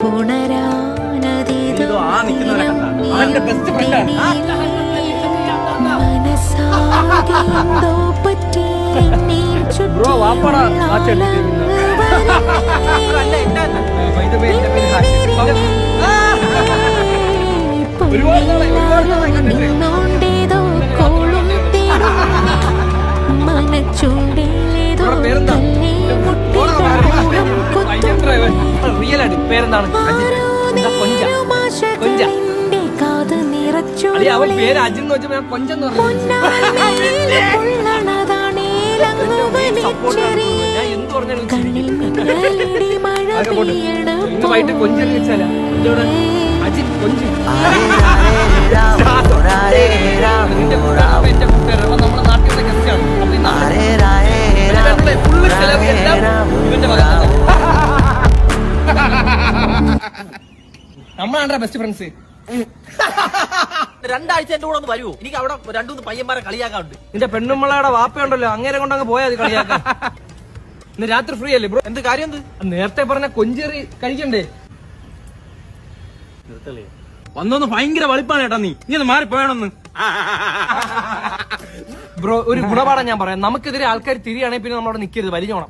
Bro വാപ്പടാ റിയലായിട്ട് പേരെന്താണ്? അവൻ പേര് അജിൻ എന്ന് വെച്ചാൽ കൊഞ്ചെന്ന് പറഞ്ഞു. ഞാൻ എന്ത് പറഞ്ഞാലും വൈകിട്ട് കൊഞ്ചെന്ന് വെച്ചാല അജിൻ കൊഞ്ച് എന്റെ കൂട്ടുകാർ നമ്മുടെ നാട്ടിലെ ഗസ്റ്റാണ്. ഫുള്ള് ചെലവ് എല്ലാം ഇവന്റെ ഭാഗത്താണ്. നമ്മളാണ്ടാ ബെസ്റ്റ് ഫ്രണ്ട്സ്. രണ്ടാഴ്ച എന്റെ കൂടെ ഒന്ന് വരുമോ? എനിക്ക് അവിടെ രണ്ടു പയ്യന്മാരെ കളിയാക്കാറുണ്ട്. നിന്റെ പെണ്ണുമ്മളയുടെ വാപ്പയുണ്ടല്ലോ, അങ്ങനെ കൊണ്ടങ്ങ് പോയാൽ കളിയാക്കാൻ. ഇന്ന് രാത്രി ഫ്രീ അല്ലേ ബ്രോ? എന്ത് കാര്യം? എന്ത് നേരത്തെ പറഞ്ഞ കൊഞ്ചേറി കഴിക്കണ്ടേ? വന്നൊന്ന് ഭയങ്കര വളിപ്പാണ് കേട്ടാ. നീ ഒന്ന് മാറിപ്പോയണമെന്ന് ബ്രോ ഒരു ഗുണപാഠം ഞാൻ പറയാം. നമുക്കെതിരെ ആൾക്കാർ തിരിയാണെങ്കിൽ പിന്നെ നമ്മളവിടെ നിൽക്കരുത്, വലിഞ്ഞോണം.